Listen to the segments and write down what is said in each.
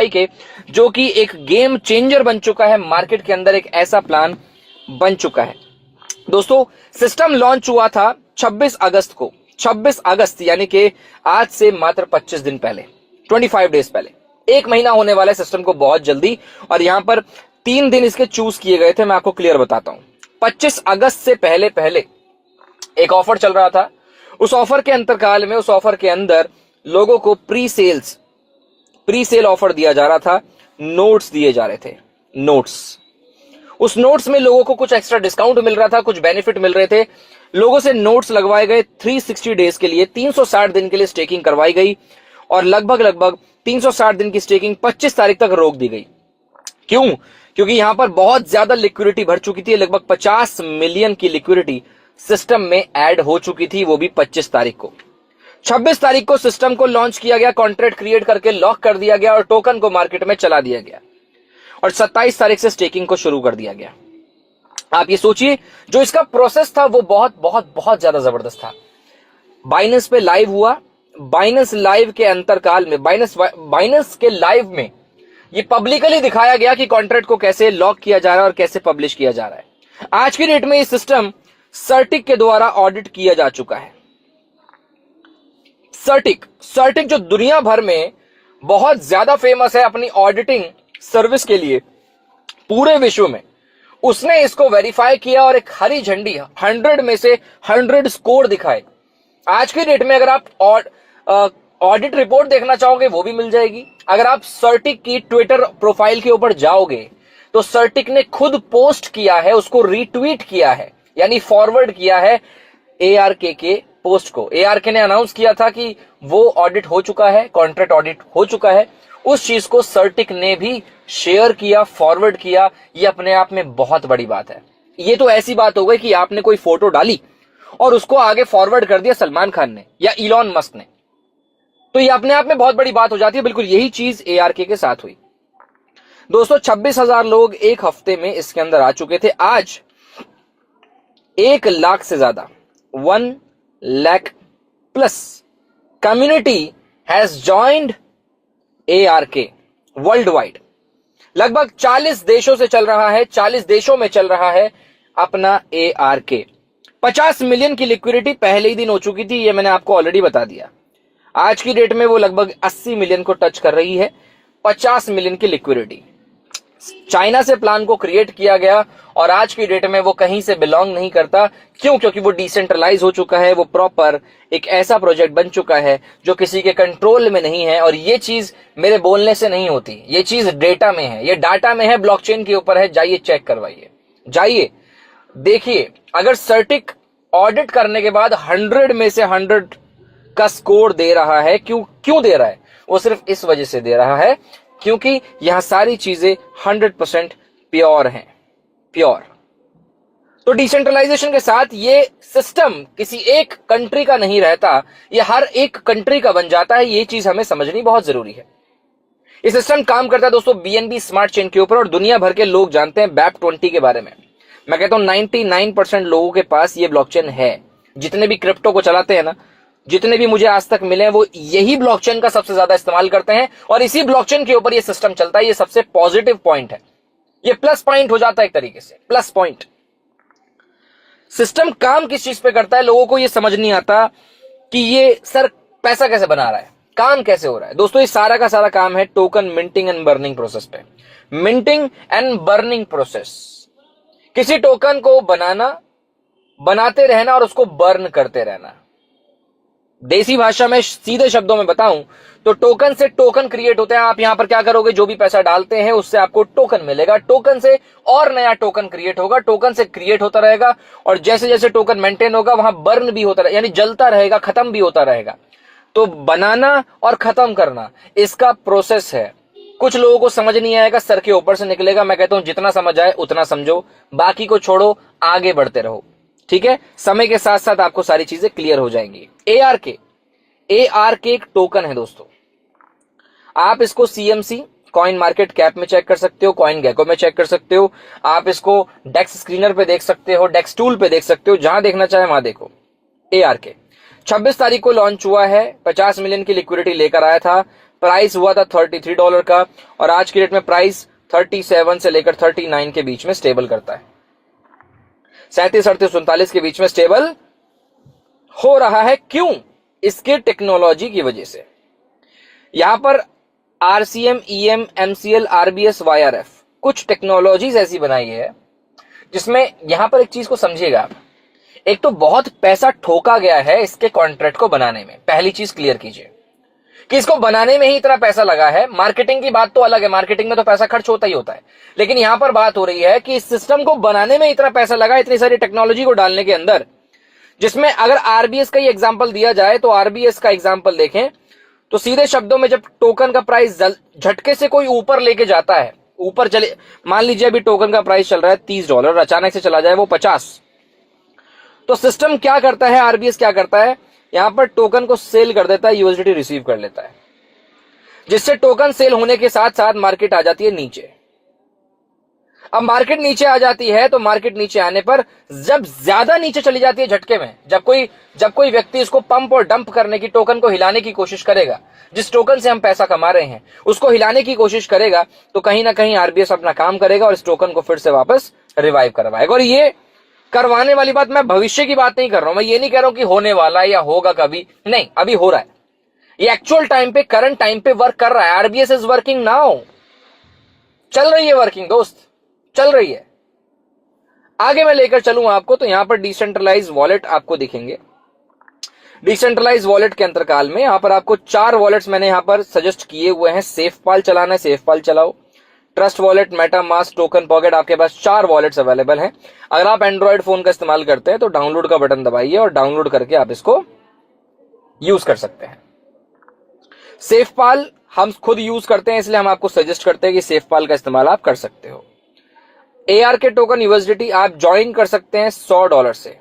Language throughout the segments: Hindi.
वेरीफाई के, जो कि एक गेम चेंजर बन चुका है मार्केट के अंदर, एक ऐसा प्लान बन चुका है। दोस्तों सिस्टम लॉन्च हुआ था 26 अगस्त को, 26 अगस्त यानी कि आज से मात्र 25 दिन पहले, 25 डेज पहले, एक महीना होने वाला है सिस्टम को बहुत जल्दी। और यहां पर 3 दिन इसके चूज किए गए थे, मैं आपको क्लियर बताता हूं। 25 अगस्त से पहले पहले एक ऑफर चल रहा था। उस ऑफर के अंतरकाल में, उस ऑफर के अंदर लोगों को प्री सेल ऑफर दिया जा रहा था, नोट्स दिए जा रहे थे, नोट्स। उस नोट्स में लोगों को कुछ एक्स्ट्रा डिस्काउंट मिल रहा था, कुछ बेनिफिट मिल रहे थे। लोगों से नोट्स लगवाए गए 360 डेज के लिए, 360 दिन के लिए स्टेकिंग करवाई गई और लगभग 360 दिन की स्टेकिंग 25 तारीख तक रोक दी गई। क्यों? क्योंकि यहां पर बहुत ज्यादा लिक्विडिटी भर चुकी थी, लगभग 50 मिलियन की लिक्विडिटी सिस्टम में ऐड हो चुकी थी, वो भी 25 तारीख को। 26 तारीख को सिस्टम को लॉन्च किया गया, कॉन्ट्रैक्ट क्रिएट करके लॉक कर दिया गया और टोकन को मार्केट में चला दिया गया और 27 तारीख से स्टेकिंग को शुरू कर दिया गया। आप ये सोचिए, जो इसका प्रोसेस था वो बहुत बहुत बहुत ज्यादा जबरदस्त था। बाइनेंस पे लाइव हुआ, बाइनेंस लाइव के अंतरकाल में, बाइनेंस के लाइव में ये पब्लिकली दिखाया गया कि कॉन्ट्रैक्ट को कैसे लॉक किया जा रहा है और कैसे पब्लिश किया जा रहा है। आज की डेट में ये सिस्टम सर्टिक के द्वारा ऑडिट किया जा चुका है। सर्टिक जो दुनिया भर में बहुत ज्यादा फेमस है अपनी ऑडिटिंग सर्विस के लिए पूरे विश्व में, उसने इसको वेरीफाई किया और एक हरी झंडी 100 में से 100 स्कोर दिखाए। आज की डेट में अगर आप ऑडिट रिपोर्ट देखना चाहोगे वो भी मिल जाएगी। अगर आप सर्टिक की ट्विटर प्रोफाइल के ऊपर जाओगे तो सर्टिक ने खुद पोस्ट किया है, उसको रीट्वीट किया है, यानी फॉरवर्ड किया है ARK के पोस्ट को। ARK ने अनाउंस किया था कि वो ऑडिट हो चुका है, कॉन्ट्रैक्ट ऑडिट हो चुका है, उस चीज को सर्टिक ने भी शेयर किया, फॉरवर्ड किया। ये अपने आप में बहुत बड़ी बात है। ये तो ऐसी बात हो गई कि आपने कोई फोटो डाली और उसको आगे फॉरवर्ड कर दिया सलमान खान ने या इलॉन मस्क ने, तो ये अपने आप में बहुत बड़ी बात हो जाती है। बिल्कुल यही चीज ARK के साथ हुई। दोस्तों 26,000 लोग एक हफ्ते में इसके अंदर आ चुके थे। आज 1 लाख से ज्यादा, 1 lakh plus community has joined ARK world wide. लगभग 40 देशों से चल रहा है, 40 देशों में चल रहा है अपना ARK। 50 मिलियन की लिक्विडिटी पहले ही दिन हो चुकी थी, ये मैंने आपको ऑलरेडी बता दिया। आज की डेट में वो लगभग 80 मिलियन को टच कर रही है। 50 मिलियन की लिक्विडिटी, चाइना से प्लान को क्रिएट किया गया और आज की डेट में वो कहीं से बिलोंग नहीं करता। क्यों? क्योंकि वो डिसेंट्रलाइज हो चुका है, वो प्रॉपर एक ऐसा प्रोजेक्ट बन चुका है जो किसी के कंट्रोल में नहीं है। और ये चीज मेरे बोलने से नहीं होती, ये चीज डेटा में है, ये डाटा में है, ब्लॉकचेन के ऊपर है। जाइए चेक करवाइए, जाइए देखिए। अगर सर्टिक ऑडिट करने के बाद 100 में से 100 का स्कोर दे रहा है, क्यों दे रहा है? वो सिर्फ इस वजह से दे रहा है क्योंकि यहां सारी चीजें 100% प्योर हैं, प्योर। तो डिसेंट्रलाइजेशन के साथ ये सिस्टम किसी एक कंट्री का नहीं रहता, ये हर एक कंट्री का बन जाता है। ये चीज हमें समझनी बहुत जरूरी है। ये सिस्टम काम करता है दोस्तों BNB स्मार्ट चेन के ऊपर और दुनिया भर के लोग जानते हैं BEP20 के बारे में। मैं कहता हूं 99% लोगों के पास ये ब्लॉकचेन है। जितने भी क्रिप्टो को चलाते हैं ना, जितने भी मुझे आज तक मिले हैं, वो यही ब्लॉकचेन का सबसे ज्यादा इस्तेमाल करते हैं और इसी ब्लॉकचेन के ऊपर ये सिस्टम चलता है। ये सबसे पॉजिटिव पॉइंट है, ये प्लस पॉइंट हो जाता है एक तरीके से, प्लस पॉइंट। सिस्टम काम किस चीज पे करता है, लोगों को ये समझ नहीं आता कि ये सर पैसा कैसे बना रहा है, काम कैसे हो रहा है। दोस्तों ये सारा का सारा काम है token minting and burning process पे। मिंटिंग एंड बर्निंग प्रोसेस, किसी टोकन को बनाना, बनाते रहना और उसको बर्न करते रहना। देसी भाषा में सीधे शब्दों में बताऊं तो टोकन से टोकन क्रिएट होते हैं। आप यहां पर क्या करोगे, जो भी पैसा डालते हैं उससे आपको टोकन मिलेगा, टोकन से और नया टोकन क्रिएट होगा, टोकन से क्रिएट होता रहेगा और जैसे जैसे टोकन मेंटेन होगा वहां बर्न भी होता रहेगा, यानी जलता रहेगा, खत्म भी होता रहेगा। तो बनाना और खत्म करना इसका प्रोसेस है। कुछ लोगों को समझ नहीं आएगा, सर के ऊपर से निकलेगा। मैं कहता हूं जितना समझ आए उतना समझो, बाकी को छोड़ो, आगे बढ़ते रहो, ठीक है। समय के साथ साथ आपको सारी चीजें क्लियर हो जाएंगी। ARK एक टोकन है दोस्तों। आप इसको CMC कॉइन मार्केट कैप में चेक कर सकते हो, कॉइन गेको में चेक कर सकते हो, आप इसको डेक्स स्क्रीनर पे देख सकते हो, डेक्स टूल पे देख सकते हो, जहां देखना चाहे वहां देखो। ARK 26 तारीख को लॉन्च हुआ है, 50 मिलियन की लिक्विडिटी लेकर आया था, प्राइस हुआ था $33 का, और आज की डेट में प्राइस 37 से लेकर 39 के बीच में स्टेबल करता है, 37, 38, 39 के बीच में स्टेबल हो रहा है। क्यों? इसके टेक्नोलॉजी की वजह से। यहां पर RCM, EM, MCL, RBS, YRF, कुछ टेक्नोलॉजीज ऐसी बनाई है जिसमें, यहां पर एक चीज को समझिएगा, एक तो बहुत पैसा ठोका गया है इसके कॉन्ट्रैक्ट को बनाने में। पहली चीज क्लियर कीजिए कि इसको बनाने में ही इतना पैसा लगा है। मार्केटिंग की बात तो अलग है, मार्केटिंग में तो पैसा खर्च होता ही होता है, लेकिन यहां पर बात हो रही है कि इस सिस्टम को बनाने में इतना पैसा लगा, इतनी सारी टेक्नोलॉजी को डालने के अंदर, जिसमें अगर आरबीएस का ही एग्जांपल दिया जाए तो आरबीएस का एग्जांपल देखें तो सीधे शब्दों में जब टोकन का प्राइस झटके से कोई ऊपर लेके जाता है, ऊपर चले, मान लीजिए अभी टोकन का प्राइस चल रहा है $30, अचानक से चला जाए वो 50, तो सिस्टम क्या करता है, आरबीएस क्या करता है, यहां पर टोकन को सेल कर देता है, यूएसडीटी रिसीव कर लेता है, जिससे टोकन सेल होने के साथ साथ मार्केट आ जाती है नीचे। अब मार्केट नीचे आ जाती है तो मार्केट नीचे आने पर जब ज्यादा नीचे चली जाती है झटके में, जब कोई व्यक्ति इसको पंप और डंप करने की, टोकन को हिलाने की कोशिश करेगा, जिस टोकन से हम पैसा कमा रहे हैं उसको हिलाने की कोशिश करेगा, तो कहीं ना कहीं आरबीएस अपना काम करेगा और इस टोकन को फिर से वापस रिवाइव करवाएगा। और ये करवाने वाली बात, मैं भविष्य की बात नहीं कर रहा हूं, मैं ये नहीं कह रहा हूं कि होने वाला है या होगा कभी, नहीं, अभी हो रहा है, ये एक्चुअल टाइम पे, करंट टाइम पे वर्क कर रहा है। आरबीएस इज वर्किंग नाउ, चल रही है वर्किंग दोस्त, चल रही है। आगे मैं लेकर चलूंगा आपको, तो यहां पर डिसेंट्रलाइज वॉलेट आपको दिखेंगे। डिसेंट्रलाइज वॉलेट के अंतरकाल में यहां पर आपको 4 वॉलेट्स मैंने यहां पर सजेस्ट किए हुए हैं। सेफपाल चलाना है, सेफपाल चलाओ। Trust wallet, MetaMask, token pocket, आपके पास 4 वॉलेट्स अवेलेबल हैं। अगर आप एंड्रॉइड फोन का इस्तेमाल करते हैं तो डाउनलोड का बटन दबाइए और डाउनलोड करके आप इसको यूज कर सकते हैं। सेफपाल हम खुद यूज करते हैं, इसलिए हम आपको सजेस्ट करते हैं कि सेफपाल का इस्तेमाल आप कर सकते हो। एआर के टोकन यूएसडीटी आप ज्वाइन कर सकते हैं $100 से।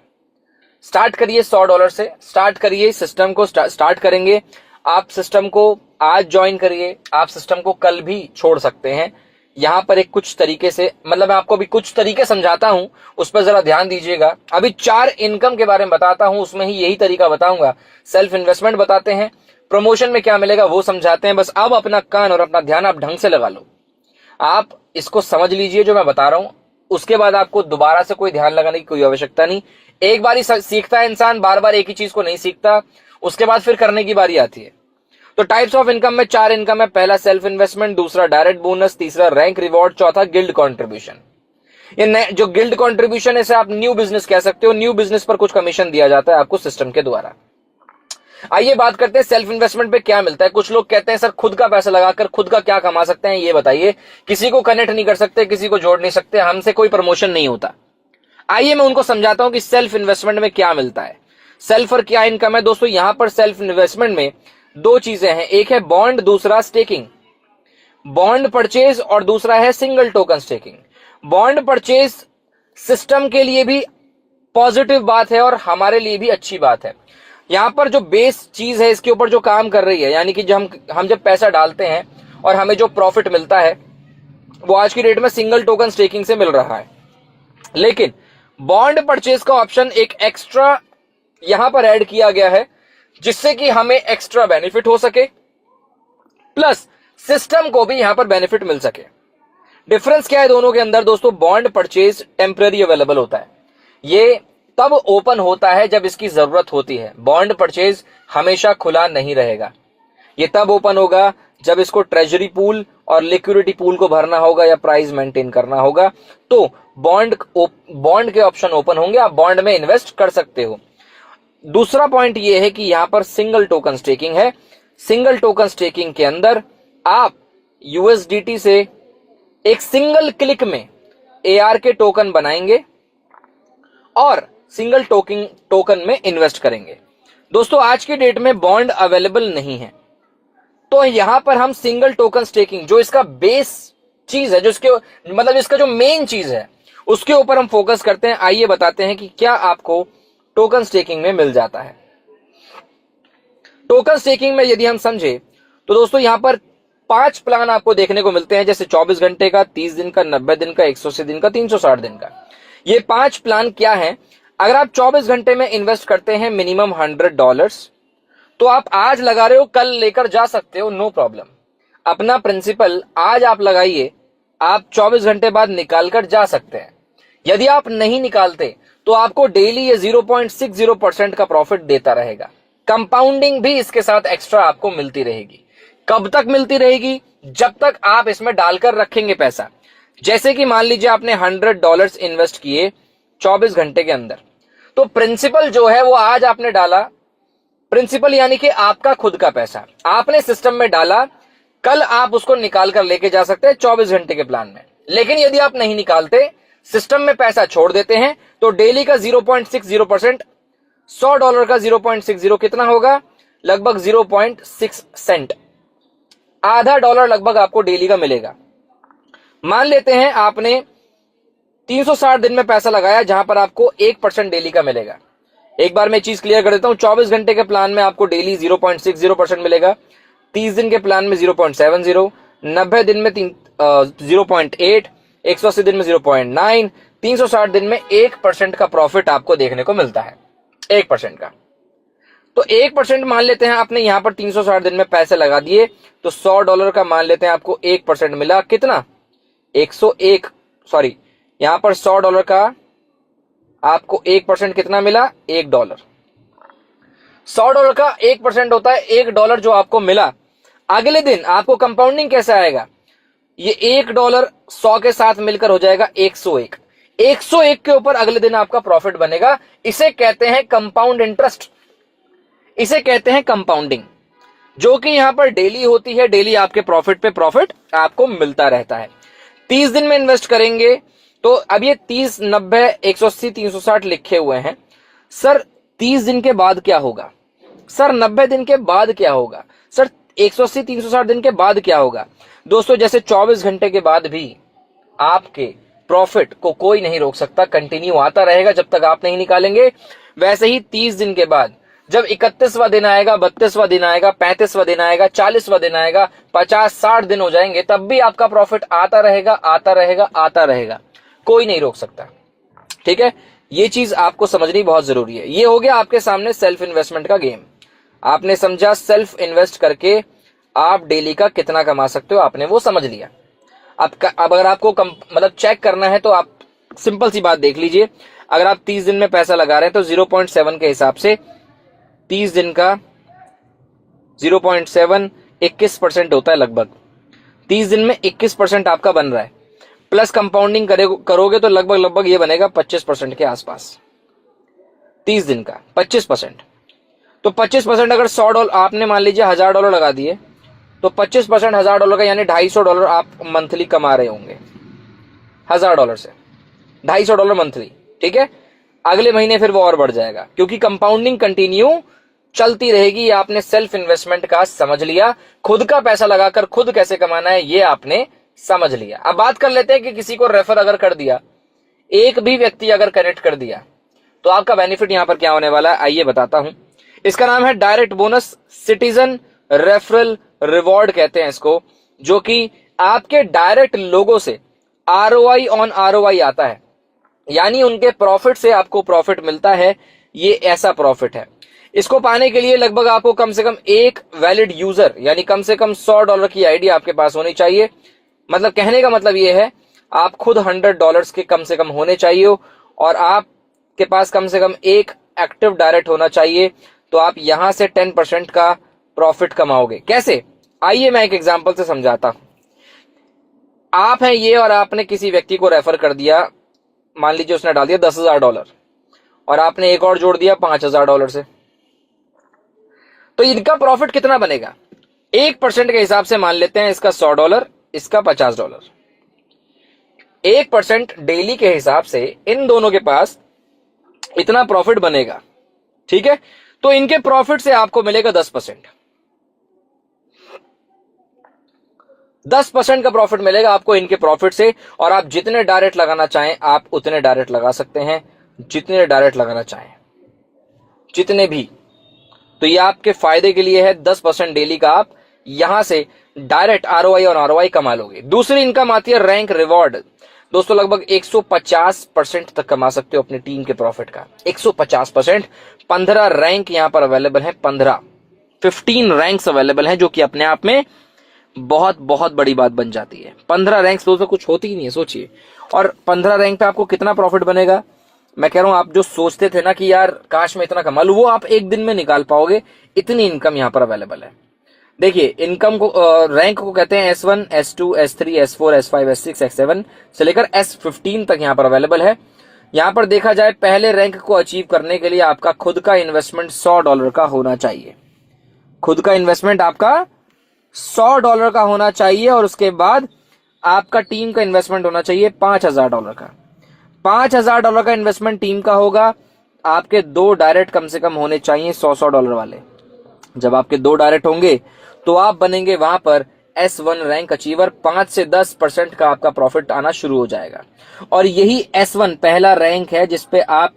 स्टार्ट करिए $100 से, स्टार्ट करिए सिस्टम को, स्टार्ट करेंगे आप सिस्टम को, आज ज्वाइन करिए, आप सिस्टम को कल भी छोड़ सकते हैं। यहां पर एक कुछ तरीके से, मतलब मैं आपको अभी कुछ तरीके समझाता हूं, उस पर जरा ध्यान दीजिएगा। अभी 4 इनकम के बारे में बताता हूं, उसमें ही यही तरीका बताऊंगा। सेल्फ इन्वेस्टमेंट बताते हैं, प्रमोशन में क्या मिलेगा वो समझाते हैं। बस अब अपना कान और अपना ध्यान आप ढंग से लगा लो, आप इसको समझ लीजिए जो मैं बता रहा हूं, उसके बाद आपको दोबारा से कोई ध्यान लगाने की कोई आवश्यकता नहीं। एक बार ही सीखता है इंसान, बार बार एक ही चीज को नहीं सीखता, उसके बाद फिर करने की बारी आती है। तो टाइप्स ऑफ इनकम में 4 इनकम है। पहला सेल्फ इन्वेस्टमेंट, दूसरा डायरेक्ट बोनस, तीसरा रैंक रिवॉर्ड, चौथा गिल्ड कंट्रीब्यूशन। ये जो गिल्ड कंट्रीब्यूशन है, इसे आप न्यू बिजनेस कह सकते हो। न्यू बिजनेस पर कुछ कमीशन दिया जाता है आपको सिस्टम के द्वारा। आइए बात करते हैं सेल्फ इन्वेस्टमेंट पे क्या मिलता है। कुछ लोग कहते हैं सर खुद का पैसा लगाकर खुद का क्या कमा सकते हैं, ये बताइए। किसी को कनेक्ट नहीं कर सकते, किसी को जोड़ नहीं सकते, हमसे कोई प्रमोशन नहीं होता। आइए मैं उनको समझाता हूं कि सेल्फ इन्वेस्टमेंट में क्या मिलता है, सेल्फ और क्या इनकम है। दोस्तों यहां पर सेल्फ इन्वेस्टमेंट में 2 चीजें हैं, एक है बॉन्ड, दूसरा स्टेकिंग। बॉन्ड परचेज और दूसरा है single token staking. Bond purchase system के लिए भी पॉजिटिव बात है और हमारे लिए भी अच्छी बात है। यहां पर जो बेस चीज है इसके ऊपर जो काम कर रही है, यानी कि हम जब पैसा डालते हैं और हमें जो प्रॉफिट मिलता है वो आज की डेट में सिंगल टोकन स्टेकिंग से मिल रहा है। लेकिन बॉन्ड परचेज का ऑप्शन एक एक्स्ट्रा यहां पर ऐड किया गया है, जिससे कि हमें एक्स्ट्रा बेनिफिट हो सके, प्लस सिस्टम को भी यहां पर बेनिफिट मिल सके। डिफरेंस क्या है दोनों के अंदर दोस्तों? बॉन्ड परचेज टेम्पररी अवेलेबल होता है, ये तब ओपन होता है जब इसकी जरूरत होती है। बॉन्ड परचेज हमेशा खुला नहीं रहेगा, ये तब ओपन होगा जब इसको ट्रेजरी पूल और लिक्विडिटी पूल को भरना होगा या प्राइस मेंटेन करना होगा, तो बॉन्ड के ऑप्शन ओपन होंगे, आप बॉन्ड में इन्वेस्ट कर सकते हो। दूसरा पॉइंट यह है कि यहां पर सिंगल टोकन स्टेकिंग है। सिंगल टोकन स्टेकिंग के अंदर आप यूएसडीटी से एक सिंगल क्लिक में एआर के टोकन बनाएंगे और सिंगल टोकन में इन्वेस्ट करेंगे। दोस्तों आज की डेट में बॉन्ड अवेलेबल नहीं है, तो यहां पर हम सिंगल टोकन स्टेकिंग, जो इसका बेस चीज है, जो इसके मतलब इसका जो मेन चीज है, उसके ऊपर हम फोकस करते हैं। आइए बताते हैं कि क्या आपको टोकन स्टेकिंग में मिल जाता है। टोकन स्टेकिंग में यदि हम समझे तो दोस्तों यहां पर 5 प्लान आपको देखने को मिलते हैं, जैसे 24 घंटे का, 30 दिन का, 90 दिन का, 180 दिन का, 360 दिन का। ये 5 प्लान क्या है? अगर आप 24 घंटे में इन्वेस्ट करते हैं मिनिमम $100, तो आप आज लगा रहे हो, कल लेकर जा सकते हो, नो प्रॉब्लम। अपना प्रिंसिपल आज आप लगाइए, आप 24 घंटे बाद निकाल कर जा सकते हैं। यदि आप नहीं निकालते तो आपको डेली ये 0.60% का प्रॉफिट देता रहेगा। कंपाउंडिंग भी इसके साथ एक्स्ट्रा आपको मिलती रहेगी। कब तक मिलती रहेगी? जब तक आप इसमें डालकर रखेंगे पैसा। जैसे कि मान लीजिए आपने $100 इन्वेस्ट किए 24 घंटे के अंदर, तो प्रिंसिपल जो है वो आज आपने डाला, प्रिंसिपल यानी कि आपका खुद का पैसा आपने सिस्टम में डाला, कल आप उसको निकाल कर लेके जा सकते हैं 24 घंटे के प्लान में। लेकिन यदि आप नहीं निकालते, सिस्टम में पैसा छोड़ देते हैं, तो डेली का 0.60%, $100 का 0.60 कितना होगा? लगभग 0.6 सेंट, आधा डॉलर लगभग आपको डेली का मिलेगा। मान लेते हैं आपने 360 दिन में पैसा लगाया, जहां पर आपको 1% डेली का मिलेगा। एक बार मैं चीज क्लियर कर देता हूं, 24 घंटे के प्लान में आपको डेली 0.60% मिलेगा, 30 दिन के प्लान में 0.70, 90 दिन में 0.8, 180 दिन में 0.9, 360 दिन में 1% का प्रॉफिट आपको देखने को मिलता है, 1% का। तो 1% मान लेते हैं आपने यहां पर 360 दिन में पैसे लगा दिए, तो $100 का मान लेते हैं आपको 1% मिला, कितना? 101, सॉरी, यहां पर $100 का आपको 1% कितना मिला? $1। $100 का 1% होता है $1 जो आपको मिला। अगले दिन आपको कंपाउंडिंग कैसे आएगा? ये $1 100 के साथ मिलकर हो जाएगा 101। 101 के ऊपर अगले दिन आपका प्रॉफिट बनेगा। इसे कहते हैं कंपाउंड इंटरेस्ट, इसे कहते हैं कंपाउंडिंग, जो कि यहां पर डेली होती है। डेली आपके प्रॉफिट पे प्रॉफिट आपको मिलता रहता है। 30 दिन में इन्वेस्ट करेंगे तो अब ये 30, 90, 180, 360 लिखे हुए हैं। सर 30 दिन के बाद क्या होगा? सर 90 दिन के बाद क्या होगा? सर 180, 360 दिन के बाद क्या होगा? दोस्तों, जैसे 24 घंटे के बाद भी आपके प्रॉफिट को कोई नहीं रोक सकता, कंटिन्यू आता रहेगा जब तक आप नहीं निकालेंगे। वैसे ही 30 दिन के बाद जब 31वां दिन आएगा, 32वां दिन आएगा, 35वां दिन आएगा, 40वां दिन आएगा, 50, 60 दिन हो जाएंगे, तब भी आपका प्रॉफिट आता रहेगा, आता रहेगा, आता रहेगा, कोई नहीं रोक सकता। ठीक है, ये चीज आपको समझनी बहुत जरूरी है। ये हो गया आपके सामने सेल्फ इन्वेस्टमेंट का गेम। आपने समझा सेल्फ इन्वेस्ट करके आप डेली का कितना कमा सकते हो, आपने वो समझ लिया। अब अगर आपको मतलब चेक करना है तो आप सिंपल सी बात देख लीजिए। अगर आप 30 दिन में पैसा लगा रहे हैं तो 0.7 के हिसाब से 30 दिन का 0.7 21% होता है लगभग। 30 दिन में 21% आपका बन रहा है, प्लस कंपाउंडिंग करोगे तो लगभग ये बनेगा 25% के आसपास। 30 दिन का 25%, तो 25% अगर $100 आपने मान लीजिए $1000 लगा दिए, तो 25% $1000 का यानी $250 आप मंथली कमा रहे होंगे। $1000 से $250 मंथली। ठीक है, अगले महीने फिर वो और बढ़ जाएगा, क्योंकि कंपाउंडिंग कंटिन्यू चलती रहेगी। ये आपने सेल्फ इन्वेस्टमेंट का समझ लिया, खुद का पैसा लगाकर खुद कैसे कमाना है ये आपने समझ लिया। अब बात कर लेते हैं कि किसी को रेफर अगर कर दिया, एक भी व्यक्ति अगर कनेक्ट कर दिया, तो आपका बेनिफिट यहां पर क्या होने वाला है, आइए बताता हूं। इसका नाम है direct bonus, citizen referral reward कहते हैं इसको, जो कि आपके डायरेक्ट लोगों से ROI ऑन ROI आता है, यानी उनके प्रॉफिट से आपको प्रॉफिट मिलता है। ये ऐसा प्रॉफिट है, इसको पाने के लिए लगभग आपको कम से कम एक वैलिड यूजर, यानी कम से कम $100 की आईडी आपके पास होनी चाहिए। मतलब कहने का मतलब ये है, आप खुद $100 के कम से कम होने चाहिए, और आपके पास कम से कम एक एक्टिव डायरेक्ट होना चाहिए। तो आप यहां से 10% का प्रॉफिट कमाओगे। कैसे? आइए मैं एक एग्जांपल से समझाता हूं। आप हैं ये, और आपने किसी व्यक्ति को रेफर कर दिया, मान लीजिए उसने डाल दिया $10,000, और आपने एक और जोड़ दिया $5,000 से, तो इनका प्रॉफिट कितना बनेगा? 1% के हिसाब से मान लेते हैं, इसका $100, इसका $50। 1% डेली के हिसाब से इन दोनों के पास इतना प्रॉफिट बनेगा। ठीक है, तो इनके प्रॉफिट से आपको मिलेगा 10%। 10% का प्रॉफिट मिलेगा आपको इनके प्रॉफिट से, और आप जितने डायरेक्ट लगाना चाहें आप उतने डायरेक्ट लगा सकते हैं, जितने डायरेक्ट लगाना चाहें, जितने भी। तो ये आपके फायदे के लिए है। 10% डेली का आप यहां से डायरेक्ट ROI और ROI कमा लोगे। दूसरी इनकम आती है रैंक रिवॉर्ड। दोस्तों लगभग 150% तक कमा सकते हो अपनी टीम के प्रॉफिट का। 150%। 15 रैंक यहां पर अवेलेबल है, 15 15 रैंक्स अवेलेबल हैं, जो कि अपने आप में बहुत बहुत बड़ी बात बन जाती है। 15 रैंक्स दोस्तों कुछ होती ही नहीं है, सोचिए। और 15 रैंक पे आपको कितना प्रॉफिट बनेगा? मैं कह रहा हूं, आप जो सोचते थे ना कि यार काश मैं इतना कमा लूं, वो आप एक दिन में निकाल पाओगे। इतनी इनकम यहां पर अवेलेबल है। देखिए, इनकम को रैंक को कहते हैं S1, S2, S3, S4, S5, S6, S7 से लेकर S15 तक यहां पर अवेलेबल है। यहां पर देखा जाए, पहले रैंक को अचीव करने के लिए आपका खुद का इन्वेस्टमेंट $100 का होना चाहिए। खुद का इन्वेस्टमेंट आपका $100 का होना चाहिए, और उसके बाद आपका टीम का इन्वेस्टमेंट होना चाहिए $5000 का। $5000 का इन्वेस्टमेंट टीम का होगा। आपके 2 डायरेक्ट कम से कम होने चाहिए $100 वाले। जब आपके 2 डायरेक्ट होंगे तो आप बनेंगे वहां पर S1 रैंक अचीवर। 5 से 10% का आपका प्रॉफिट आना शुरू हो जाएगा। और यही S1 पहला रैंक है जिसपे आप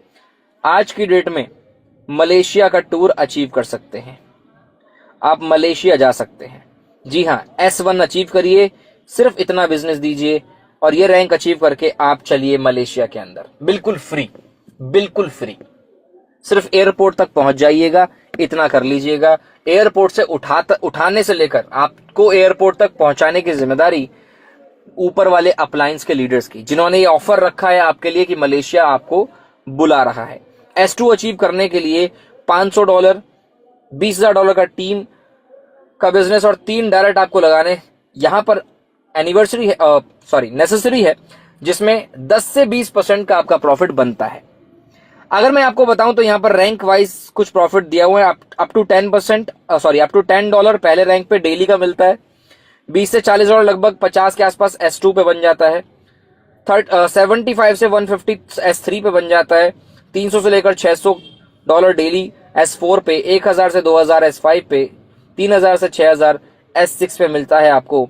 आज की डेट में मलेशिया का टूर अचीव कर सकते हैं। आप मलेशिया जा सकते हैं। जी हाँ, S1 अचीव करिए, सिर्फ इतना बिजनेस दीजिए, और ये रैंक अचीव करके आप चलिए मलेशिया के अंदर, बिल्कुल फ्री, बिल्कुल फ्री। सिर्फ एयरपोर्ट तक पहुंच जाइएगा, इतना कर लीजिएगा। एयरपोर्ट से उठाने से लेकर आपको एयरपोर्ट तक पहुंचाने की जिम्मेदारी ऊपर वाले अपलायंस के लीडर्स की, जिन्होंने ये ऑफर रखा है आपके लिए कि मलेशिया आपको बुला रहा है। S2 अचीव करने के लिए $500, $20000 का टीम का बिजनेस और 3 डायरेक्ट आपको लगाने यहां पर एनिवर्सरी है, नेसेसरी है, जिसमें 10 से 20% का आपका प्रॉफिट बनता है। अगर मैं आपको बताऊं तो यहां पर रैंक वाइज कुछ प्रॉफिट दिया हुआ है। अप टू $10 पहले रैंक पे डेली का मिलता है। 20 से $40, लगभग 50 के आसपास S2 पे बन जाता है। 75 से 150 S3 पे बन जाता है। 300 से लेकर $600 डेली S4 पे, 1000 से 2000 S5 पे, 3000 से 6000 S6 पे मिलता है आपको।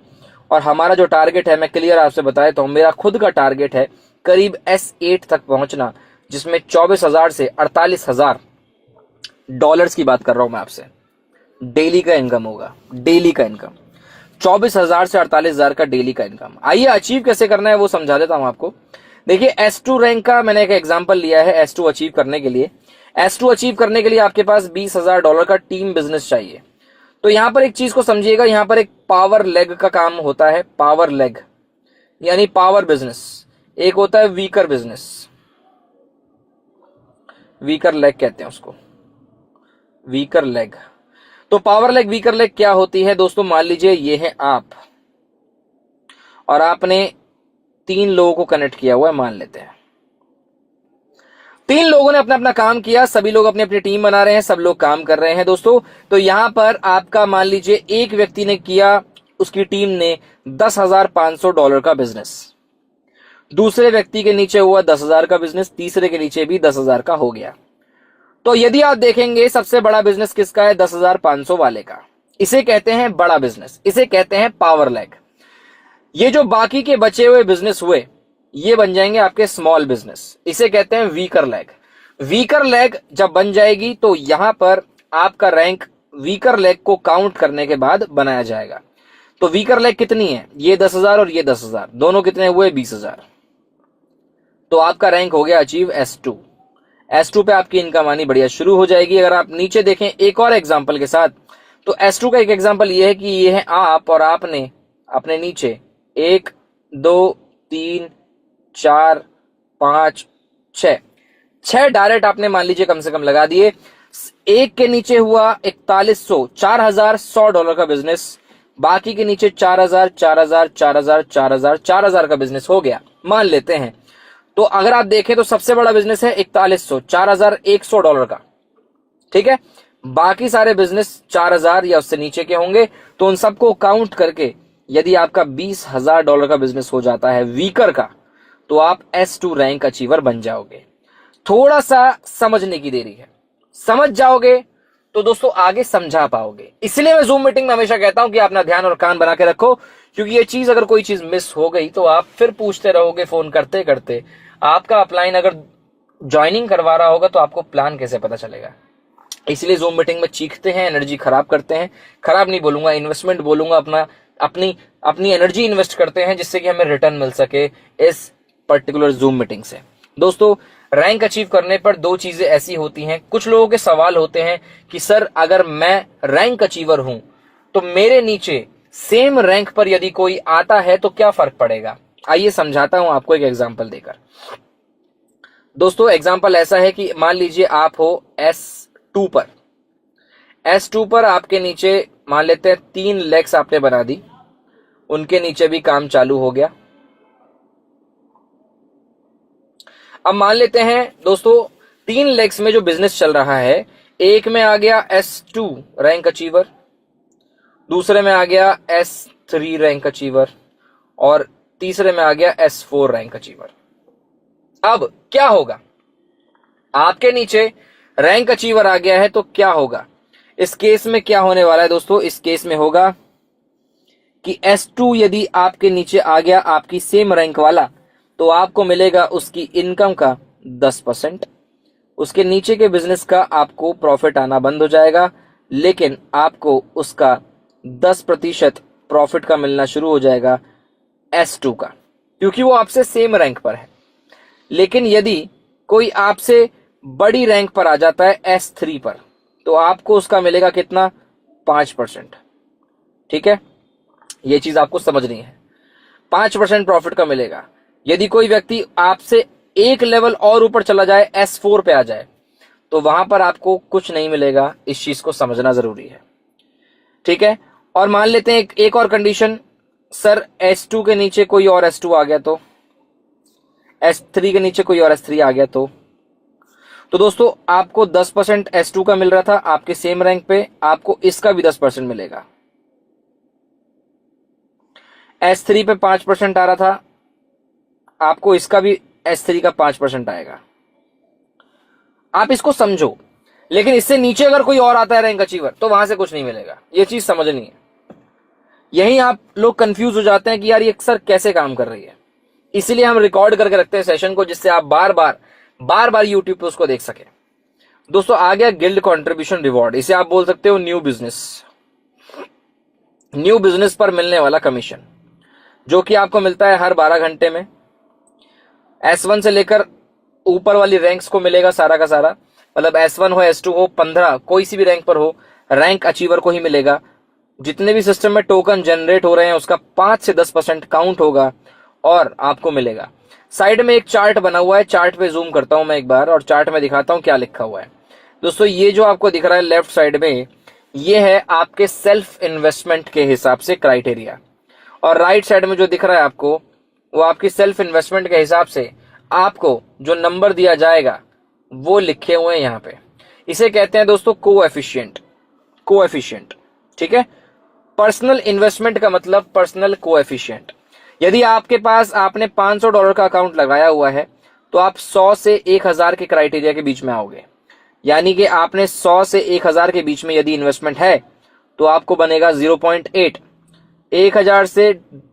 और हमारा जो टारगेट है, मैं क्लियर आपसे बता देता हूं, मेरा खुद का टारगेट है करीब S8 तक पहुंचना, जिसमें 24,000 से $48,000 की बात कर रहा हूं मैं आपसे। डेली का इनकम होगा, डेली का इनकम 24,000 से 48,000 का डेली का इनकम। आइए अचीव कैसे करना है वो समझा देता हूं आपको। देखिए, S2 रैंक का मैंने एक एग्जांपल लिया है। S2 अचीव करने के लिए, S2 अचीव करने के लिए आपके पास $20,000 का टीम बिजनेस चाहिए। तो यहां पर एक चीज को समझिएगा, यहां पर एक पावर लेग का काम होता है। पावर लेग यानी पावर बिजनेस, एक होता है वीकर बिजनेस, वीकर लेग कहते हैं उसको, वीकर लेग। तो पावर लेग, वीकर लेग क्या होती है दोस्तों? मान लीजिए ये है आप, और आपने 3 लोगों को कनेक्ट किया हुआ है, मान लेते हैं। 3 लोगों ने अपना अपना काम किया, सभी लोग अपनी अपनी टीम बना रहे हैं, सब लोग काम कर रहे हैं दोस्तों। तो यहां पर आपका मान लीजिए एक व्यक्ति ने किया, उसकी टीम ने $10,500 का बिजनेस, दूसरे व्यक्ति के नीचे हुआ 10,000 का बिजनेस, तीसरे के नीचे भी 10,000 का हो गया। तो यदि आप देखेंगे सबसे बड़ा बिजनेस किसका है? 10,500 वाले का। इसे कहते हैं बड़ा बिजनेस, इसे कहते हैं पावर लेग। ये जो बाकी के बचे हुए बिजनेस हुए, ये बन जाएंगे आपके स्मॉल बिजनेस, इसे कहते हैं वीकर लेग। वीकर लेग जब बन जाएगी तो यहां पर आपका रैंक वीकर लेग को काउंट करने के बाद बनाया जाएगा। तो वीकर लेग कितनी है? ये 10,000 और ये 10,000, दोनों कितने हुए? 20,000। तो आपका रैंक हो गया अचीव S2। S2 पे आपकी इनकम आनी बढ़िया शुरू हो जाएगी। अगर आप नीचे देखें एक और एग्जांपल के साथ, तो S2 का एक एग्जांपल ये है कि ये है आप, और आपने अपने नीचे 1 2 3 4 5 6 डायरेक्ट आपने मान लीजिए कम से कम लगा दिए। एक के नीचे हुआ 4100, $4,100 का बिजनेस, बाकी के नीचे 4,000 4,000 4,000 4,000 4,000 का बिजनेस हो गया, मान लेते हैं। तो अगर आप देखें तो सबसे बड़ा बिजनेस है 4100, $4,100 का, ठीक है। बाकी सारे बिजनेस 4,000 या उससे नीचे के होंगे। तो उन सबको काउंट करके यदि आपका $20,000 का बिजनेस हो जाता है वीकर का, तो आप S2 रैंक अचीवर बन जाओगे। थोड़ा सा समझने की देरी है, समझ जाओगे तो दोस्तों आगे समझा पाओगे। इसलिए मैं जूम मीटिंग में हमेशा कहता हूं कि अपना ध्यान और कान बना के रखो, क्योंकि ये चीज अगर कोई चीज मिस हो गई तो आप फिर पूछते रहोगे फोन करते करते। आपका अपलाइन अगर ज्वाइनिंग करवा रहा होगा तो आपको प्लान कैसे पता चलेगा? इसलिए जूम मीटिंग में चीखते हैं, एनर्जी खराब करते हैं, खराब नहीं बोलूंगा, इन्वेस्टमेंट बोलूंगा, अपनी एनर्जी इन्वेस्ट करते हैं जिससे कि हमें रिटर्न मिल सके इस पर्टिकुलर जूम मीटिंग से। दोस्तों रैंक अचीव करने पर दो चीजें ऐसी होती हैं, कुछ लोगों के सवाल होते हैं कि सर अगर मैं रैंक अचीवर हूं तो मेरे नीचे सेम रैंक पर यदि कोई आता है तो क्या फर्क पड़ेगा। आइए समझाता हूं आपको एक एग्जांपल देकर। दोस्तों एग्जांपल ऐसा है कि मान लीजिए आप हो S2 पर, S2 पर आपके नीचे मान लेते हैं 3 लेग्स आपने बना दी, उनके नीचे भी काम चालू हो गया। अब मान लेते हैं दोस्तों 3 लेग्स में जो बिजनेस चल रहा है, एक में आ गया S2 रैंक अचीवर, दूसरे में आ गया S3 रैंक अचीवर और तीसरे में आ गया S4 रैंक अचीवर। अब क्या होगा, आपके नीचे रैंक अचीवर आ गया है तो क्या होगा इस केस में, क्या होने वाला है दोस्तों, इस केस में होगा कि S2 यदि आपके नीचे आ गया आपकी सेम रैंक वाला तो आपको मिलेगा उसकी इनकम का 10%, उसके नीचे के बिजनेस का आपको प्रॉफिट आना बंद हो जाएगा, लेकिन आपको उसका 10% प्रॉफिट का मिलना शुरू हो जाएगा S2 का, क्योंकि वो आपसे सेम रैंक पर है। लेकिन यदि कोई आपसे बड़ी रैंक पर आ जाता है S3 पर तो आपको उसका मिलेगा कितना, 5%। ठीक है, ये चीज आपको समझनी है, 5% प्रॉफिट का मिलेगा। यदि कोई व्यक्ति आपसे एक लेवल और ऊपर चला जाए, S4 पे आ जाए, तो वहां पर आपको कुछ नहीं मिलेगा। इस चीज को समझना जरूरी है। ठीक है, और मान लेते हैं एक और कंडीशन, सर S2 के नीचे कोई और S2 आ गया तो, S3 के नीचे कोई और S3 आ गया तो दोस्तों आपको 10% S2 का मिल रहा था आपके सेम रैंक पे, आपको इसका भी 10% मिलेगा। S3 पे 5% आ रहा था, आपको इसका भी S3 का 5% आएगा। आप इसको समझो, लेकिन इससे नीचे अगर कोई और आता है रैंक अचीवर तो वहां से कुछ नहीं मिलेगा। ये चीज समझनी है। यही आप लोग कंफ्यूज हो जाते हैं कि यार ये सर कैसे काम कर रही है। इसीलिए हम रिकॉर्ड करके रखते हैं सेशन को, जिससे आप बार बार यूट्यूब पे उसको देख सके। दोस्तों आ गया गिल्ड कंट्रीब्यूशन रिवॉर्ड, इसे आप बोल सकते हो न्यू बिजनेस पर मिलने वाला कमीशन, जो कि आपको मिलता है हर 12 घंटे में। S1 से लेकर ऊपर वाली रैंक्स को मिलेगा सारा का सारा, मतलब S1 हो, S2 हो, 15 कोई सी भी रैंक पर हो, रैंक अचीवर को ही मिलेगा। जितने भी सिस्टम में टोकन जनरेट हो रहे हैं उसका 5 से 10% काउंट होगा और आपको मिलेगा। साइड में एक चार्ट बना हुआ है, चार्ट पे जूम करता हूं मैं एक बार और चार्ट में दिखाता हूं क्या लिखा हुआ है। दोस्तों ये जो आपको दिख रहा है लेफ्ट साइड में, ये है आपके सेल्फ इन्वेस्टमेंट के हिसाब से क्राइटेरिया, और राइट साइड में जो दिख रहा है आपको वो आपकी सेल्फ इन्वेस्टमेंट के हिसाब से आपको जो नंबर दिया जाएगा वो लिखे हुए हैं यहाँ पे। इसे कहते हैं दोस्तों कोएफिशिएंट। ठीक है, पर्सनल इन्वेस्टमेंट का मतलब पर्सनल कोएफिशिएंट। यदि आपके पास आपने $500 का अकाउंट लगाया हुआ है तो आप 100 से 1000 के क्राइटेरिया के बीच में आओगे, यानी कि आपने 100 से 1000 के बीच में यदि इन्वेस्टमेंट है तो आपको बनेगा 0.8, 1000 से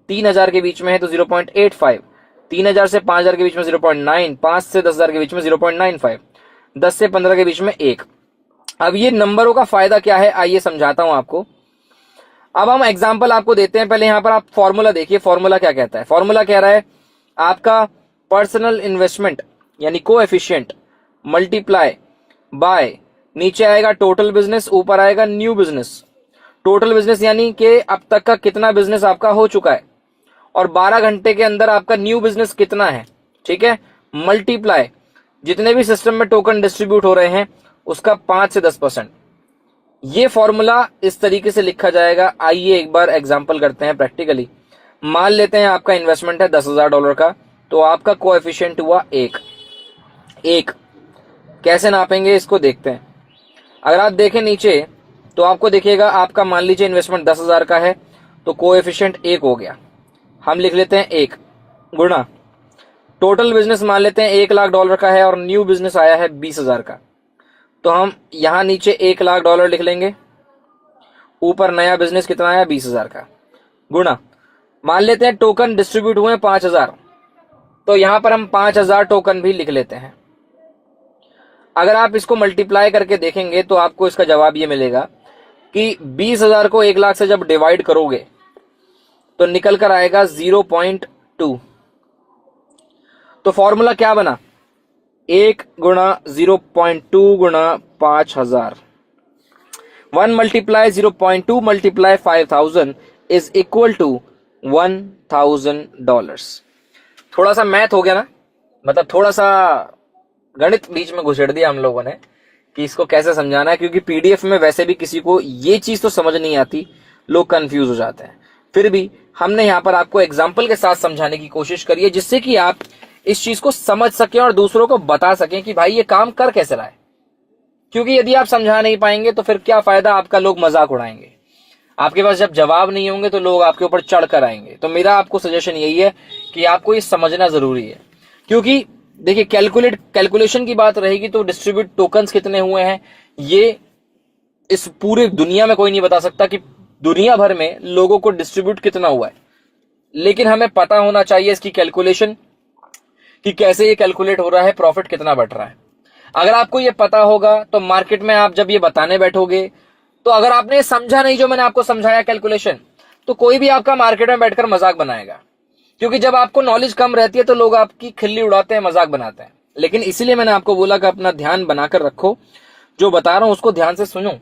3000 के बीच में है तो 0.85, 3000 से 5000 के बीच में 0.9, 5 से 10000 के बीच में 0.95, 10 से 15 के बीच में 1। अब ये नंबरों का फायदा क्या है आइए समझाता हूं आपको। अब हम एग्जांपल आपको देते हैं, पहले यहां पर आप फॉर्मूला देखिए। फॉर्मूला क्या कहता है, फॉर्मूला कह रहा है आपका पर्सनल इन्वेस्टमेंट यानी कोएफिशिएंट मल्टीप्लाई बाय, नीचे आएगा टोटल बिजनेस, ऊपर आएगा न्यू बिजनेस। टोटल बिजनेस यानी कि अब तक का कितना बिजनेस आपका हो चुका है और 12 घंटे के अंदर आपका न्यू बिजनेस कितना है। ठीक है, मल्टीप्लाई जितने भी सिस्टम में टोकन डिस्ट्रीब्यूट हो रहे हैं उसका 5 से 10%। ये फॉर्मूला इस तरीके से लिखा जाएगा। आइए एक बार एग्जांपल करते हैं प्रैक्टिकली। मान लेते हैं आपका इन्वेस्टमेंट है $10,000 का, तो आपका कोएफिशिएंट हुआ 1। कैसे नापेंगे इसको देखते हैं। अगर आप देखें नीचे तो आपको देखिएगा आपका मान लीजिए इन्वेस्टमेंट 10,000 का है तो कोएफिशिएंट 1 हो गया। हम लिख लेते हैं 1 गुणा टोटल बिजनेस मान लेते हैं $1,00,000 का है और न्यू बिजनेस आया है 20,000 का, तो हम यहां नीचे $1,00,000 लिख लेंगे, ऊपर नया बिजनेस कितना आया 20,000 का, गुणा मान लेते हैं टोकन डिस्ट्रीब्यूट हुए 5,000, तो यहां पर हम 5,000 टोकन भी लिख लेते हैं। अगर आप इसको मल्टीप्लाई करके देखेंगे तो आपको इसका जवाब ये मिलेगा कि 20,000 को 1,00,000 से जब डिवाइड करोगे तो निकल कर आएगा 0.2। तो फॉर्मूला क्या बना, 1 गुणा 0.2 गुणा 5000, 1 multiply 0.2 multiply 5000 is equal to $1000। थोड़ा सा मैथ हो गया ना, मतलब थोड़ा सा गणित बीच में घुसेड़ दिया हम लोगों ने कि इसको कैसे समझाना है, क्योंकि पीडीएफ में वैसे भी किसी को ये चीज तो समझ नहीं आती, लोग कंफ्यूज हो जाते हैं। फिर भी हमने यहां पर आपको एग्जाम्पल के साथ समझाने की कोशिश करी है, जिससे कि आप इस चीज को समझ सकें और दूसरों को बता सकें कि भाई ये काम कर कैसे रहा है। क्योंकि यदि आप समझा नहीं पाएंगे तो फिर क्या फायदा आपका, लोग मजाक उड़ाएंगे। आपके पास जब जवाब नहीं होंगे तो लोग आपके ऊपर चढ़ कर आएंगे। तो मेरा आपको सजेशन यही है कि आपको ये समझना जरूरी है, क्योंकि देखिए कैलकुलेशन की बात रहेगी तो डिस्ट्रीब्यूट टोकन्स कितने हुए हैं ये इस पूरी दुनिया में कोई नहीं बता सकता कि दुनिया भर में लोगों को डिस्ट्रीब्यूट कितना हुआ है, लेकिन हमें पता होना चाहिए इसकी कैलकुलेशन कि कैसे ये कैलकुलेट हो रहा है, प्रॉफिट कितना बढ़ रहा है। अगर आपको ये पता होगा तो मार्केट में आप जब ये बताने बैठोगे, तो अगर आपने समझा नहीं जो मैंने आपको समझाया कैलकुलेशन, तो कोई भी आपका मार्केट में बैठकर मजाक बनाएगा। क्योंकि जब आपको नॉलेज कम रहती है तो लोग आपकी खिल्ली उड़ाते हैं, मजाक बनाते हैं। लेकिन इसीलिए मैंने आपको बोला कि अपना ध्यान बनाकर रखो, जो बता रहा हूं उसको ध्यान से सुनो।